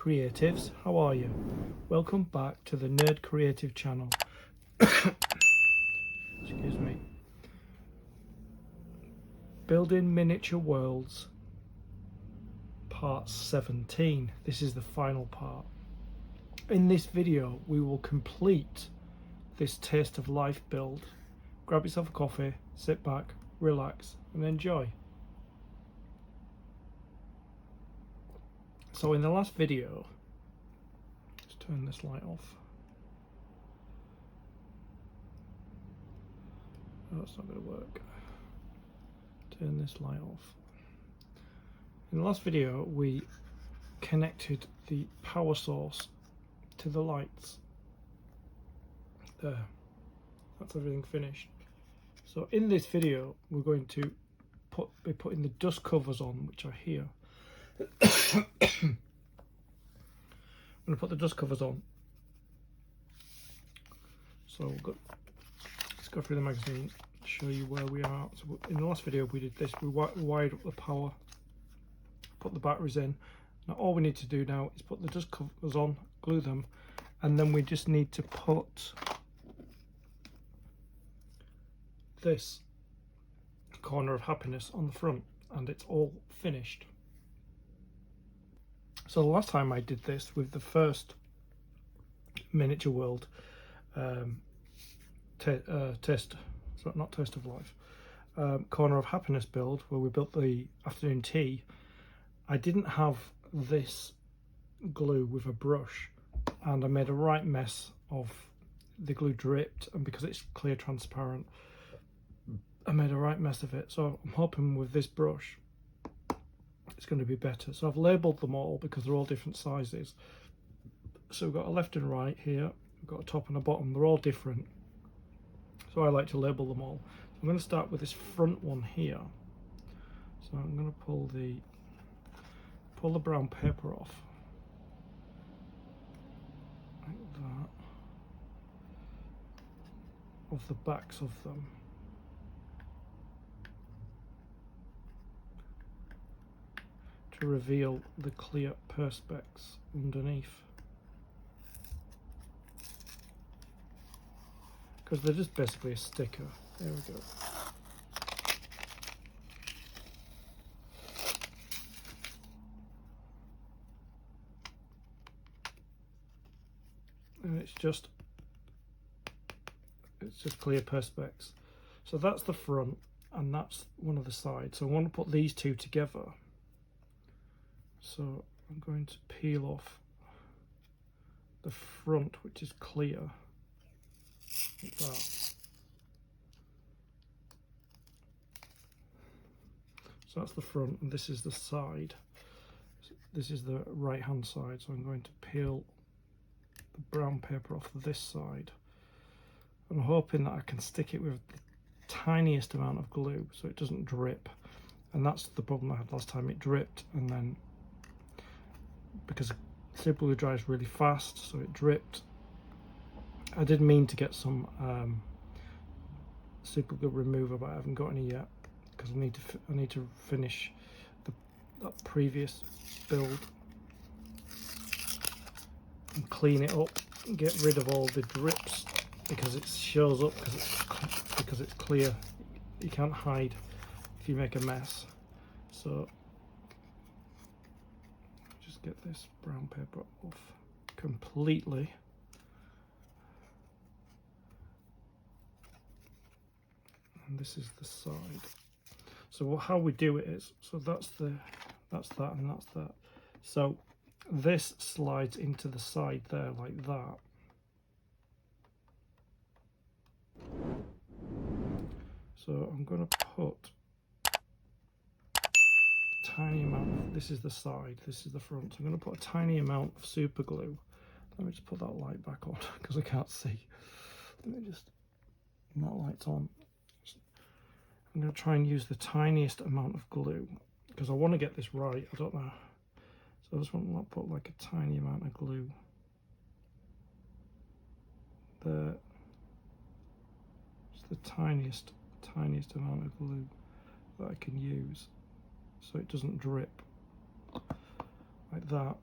creatives, how are you? Welcome back to the Nerd Creative channel. Excuse me. Building Miniature Worlds part 17. This is the final part. In this video we will complete this Taste of Life build. Grab yourself a coffee, sit back, relax and enjoy. So in the last video, let's turn this light off. Oh, that's not going to work. Turn this light off. In the last video, we connected the power source to the lights. There. That's everything finished. So in this video, we're going to be putting the dust covers on, which are here. I'm going to put the dust covers on. So let's go through the magazine, show you where we are. So in the last video we did this, we wired up the power, put the batteries in. Now all we need to do now is put the dust covers on, glue them, and then we just need to put this corner of happiness on the front, and it's all finished. So the last time I did this with the first Miniature World Taste of Life, Corner of Happiness build, where we built the afternoon tea, I didn't have this glue with a brush, and I made a right mess of the glue. Dripped, and because it's clear transparent, I made a right mess of it. So I'm hoping with this brush it's going to be better. So I've labelled them all because they're all different sizes. So we've got a left and right here, we've got a top and a bottom, they're all different. So I like to label them all. So I'm going to start with this front one here. So I'm going to pull the brown paper off. Like that. Off the backs of them. To reveal the clear perspex underneath, because they're just basically a sticker. There we go. And it's just clear perspex. So that's the front and that's one of the sides. So I want to put these two together. So I'm going to peel off the front, which is clear, like that. So that's the front, and this is the side. This is the right hand side, so I'm going to peel the brown paper off this side. I'm hoping that I can stick it with the tiniest amount of glue so it doesn't drip. And that's the problem I had last time, it dripped, and then because super glue dries really fast, so it dripped. I did mean to get some super glue remover, but I haven't got any yet because I need to finish that previous build and clean it up and get rid of all the drips, because it shows up because it's clear. You can't hide if you make a mess. So get this brown paper off completely. And this is the side. So how we do it is, so that's that and that's that. So this slides into the side there like that. So I'm going to put tiny amount. This is the side, this is the front. So I'm going to put a tiny amount of super glue. Let me just put that light back on because I can't see. Let me just, that light's on. I'm going to try and use the tiniest amount of glue because I want to get this right. I don't know. So I just want to put like a tiny amount of glue there. It's the tiniest amount of glue that I can use, so it doesn't drip like that.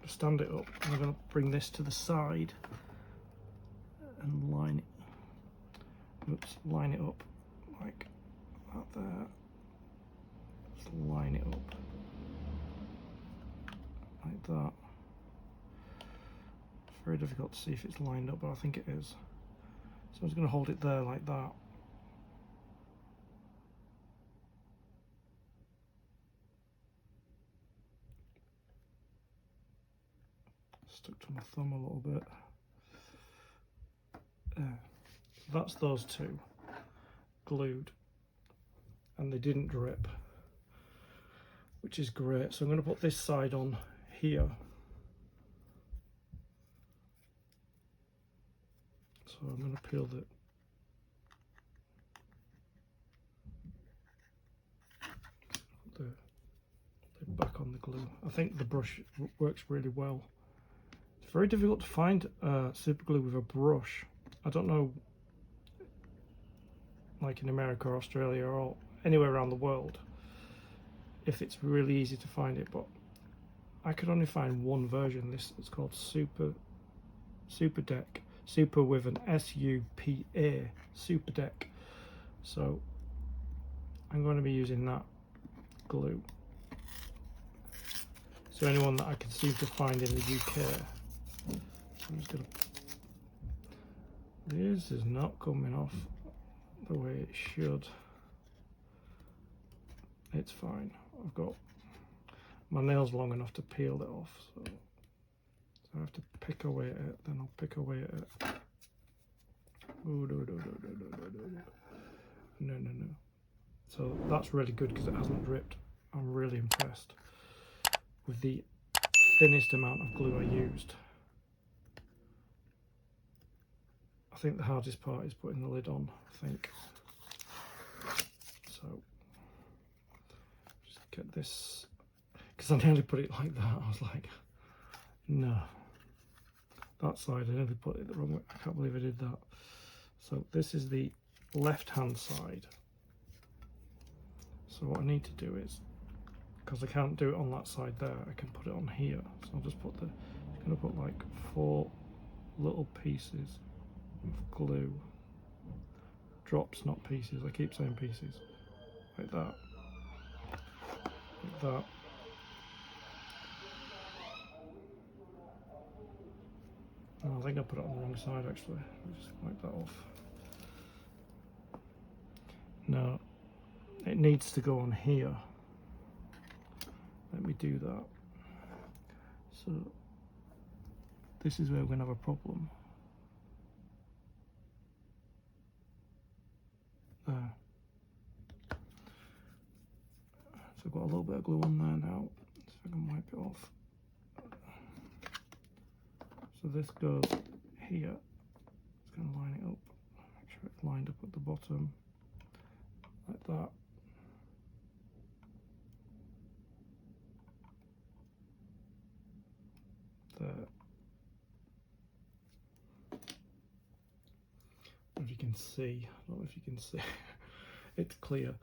stand it up, and I'm going to bring this to the side and line it up like that there. Just line it up like that. It's very difficult to see if it's lined up, but I think it is. So I'm just going to hold it there like that. Stuck to my thumb a little bit. That's those two glued, and they didn't drip, which is great. So I'm going to put this side on here. So I'm going to peel the back on the glue. I think the brush works really well. It's very difficult to find super glue with a brush. I don't know, like in America or Australia or anywhere around the world, if it's really easy to find it, but I could only find one version. This is called Super Deck, super with an S-U-P-A, Super Deck. So I'm going to be using that glue. So anyone that I can seem to find in the UK, I'm just going to, this is not coming off the way it should. It's fine. I've got my nails long enough to peel it off, so I have to pick away at it, then I'll pick away at it. Oh, no. So that's really good because it hasn't dripped. I'm really impressed with the thinnest amount of glue I used. I think the hardest part is putting the lid on, I think. So just get this, because I nearly put it like that. I was like, no. That side, I nearly put it the wrong way. I can't believe I did that. So this is the left-hand side. So what I need to do is, because I can't do it on that side there, I can put it on here. So I'll just put I'm going to put like 4 little pieces of glue. Drops, not pieces. I keep saying pieces. Like that. Like that. Oh, I think I put it on the wrong side actually. I'll just wipe that off. No, it needs to go on here. Let me do that. So this is where we're going to have a problem. There. So I've got a little bit of glue on there now. So I can wipe it off. So this goes here. It's going to line it up. Make sure it's lined up at the bottom. Like that. There. If you can see, I don't know if you can see, it's clear.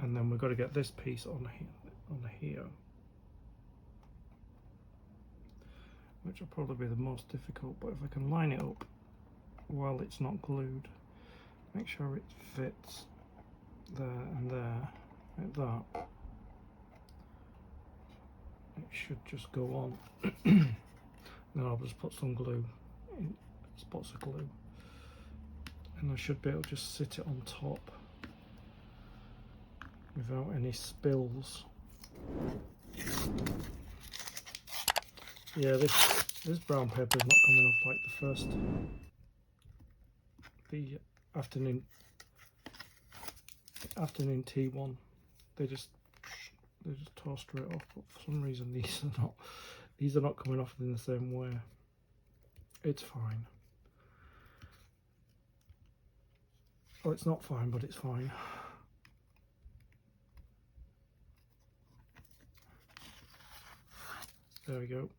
And then we've got to get this piece on here, which will probably be the most difficult, but if I can line it up while it's not glued, make sure it fits there and there, like that, it should just go on. Then I'll just put some glue, in spots of glue, and I should be able to just sit it on top without any spills. Yeah, this brown paper is not coming off like the afternoon tea one. They just tore straight off, but for some reason these are not coming off in the same way. It's fine. Oh, it's not fine, but it's fine. There we go.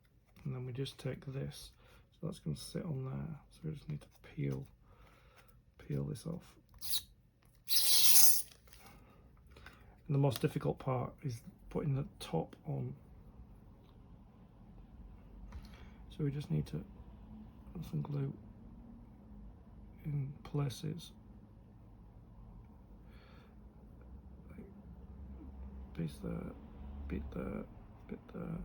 And then we just take this. So that's going to sit on there. So we just need to peel peel this off. And the most difficult part is putting the top on. So we just need to put some glue in places. Like piece there, bit there, bit there,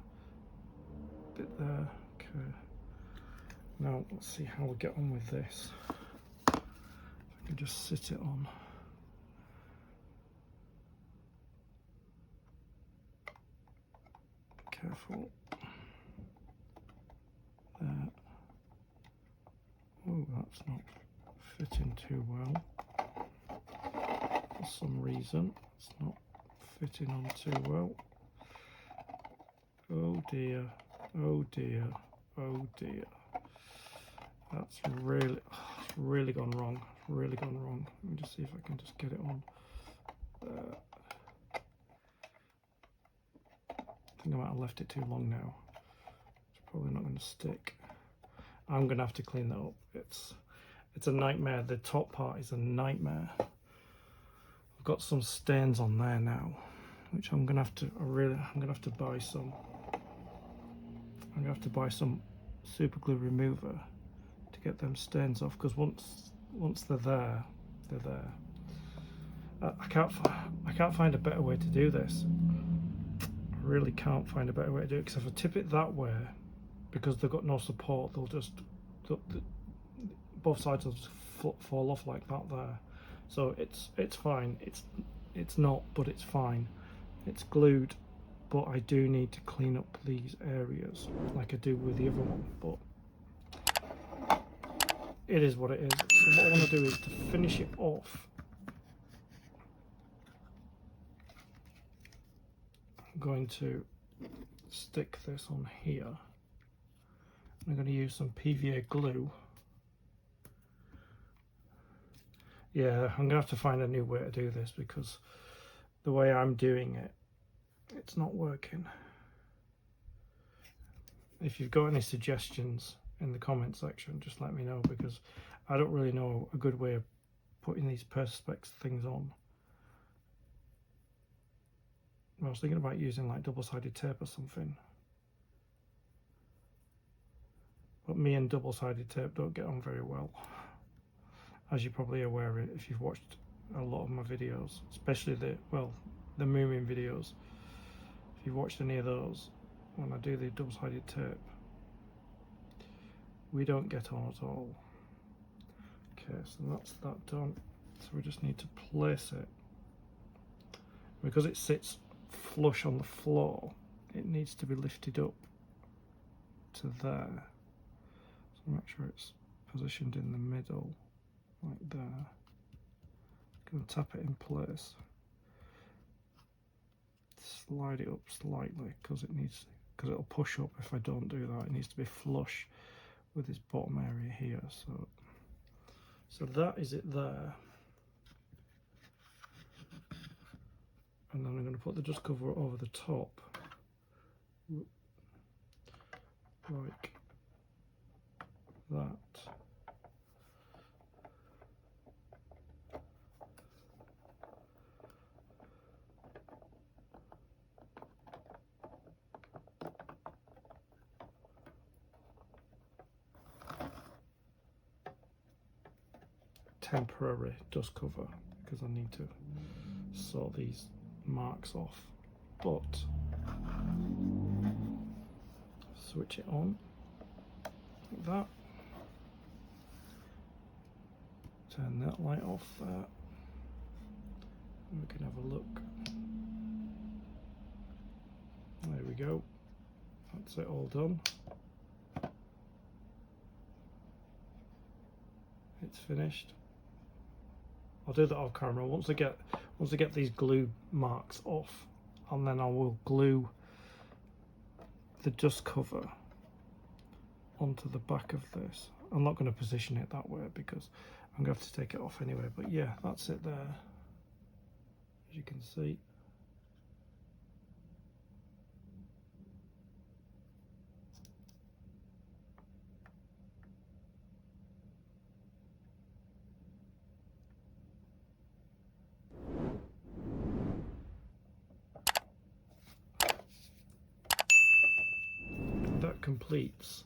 bit there. Okay. Now let's see how we get on with this. If I can just sit it on. Careful. There. Oh, that's not fitting too well. For some reason, it's not fitting on too well. Oh dear, oh dear, oh dear. That's really gone wrong. Really gone wrong. Let me just see if I can just get it on. I think I might have left it too long now. It's probably not going to stick. I'm going to have to clean that up. It's a nightmare. The top part is a nightmare. I've got some stains on there now, which I'm going to have to. I'm going to have to buy some. I'm going to have to buy some super glue remover to get them stains off, because once they're there, they're there. I can't find a better way to do this. I really can't find a better way to do it, because if I tip it that way, because they've got no support, both sides will just fall off like that there. So it's fine. It's not, but it's fine. It's glued, but I do need to clean up these areas like I do with the other one. But it is what it is. So what I want to do is to finish it off. I'm going to stick this on here. I'm going to use some PVA glue. Yeah, I'm going to have to find a new way to do this, because the way I'm doing it, it's not working. If you've got any suggestions in the comment section, just let me know, because I don't really know a good way of putting these perspex things on. I was thinking about using like double-sided tape or something. But me and double-sided tape don't get on very well, as you're probably aware if you've watched a lot of my videos, especially the Moomin videos. If you've watched any of those, when I do the double-sided tape, we don't get on at all. Okay, so that's that done. So we just need to place it. Because it sits flush on the floor, it needs to be lifted up to there. So make sure it's positioned in the middle, like there. Going to tap it in place. Slide it up slightly, because it'll push up if I don't do that. It needs to be flush with this bottom area here. So that is it there. And then I'm going to put the dust cover over the top, like that. Temporary dust cover, because I need to sort these marks off. But switch it on like that. Turn that light off there. And we can have a look. There we go. That's it all done. It's finished. I'll do that off camera once I get these glue marks off, and then I will glue the dust cover onto the back of this. I'm not going to position it that way because I'm going to have to take it off anyway, but yeah, that's it there, as you can see. completes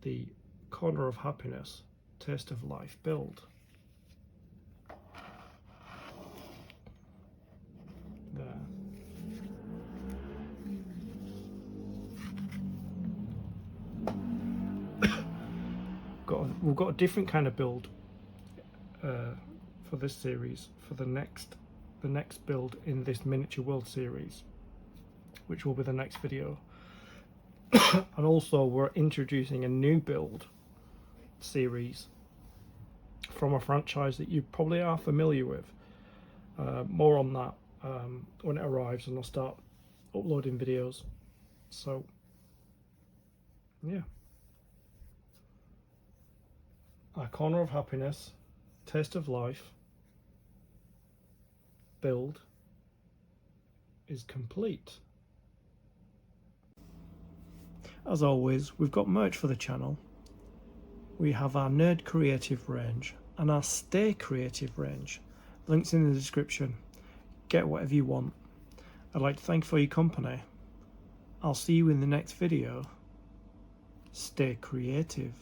the Corner of Happiness Taste of Life build. There. We've got a different kind of build for this series, for the next build in this Miniature World series, which will be the next video. And also we're introducing a new build series from a franchise that you probably are familiar with. More on that when it arrives, and I'll start uploading videos. So yeah, our Corner of Happiness Taste of Life build is complete. As always, we've got merch for the channel. We have our Nerd Creative range and our Stay Creative range. Links in the description. Get whatever you want. I'd like to thank you for your company. I'll see you in the next video. Stay creative.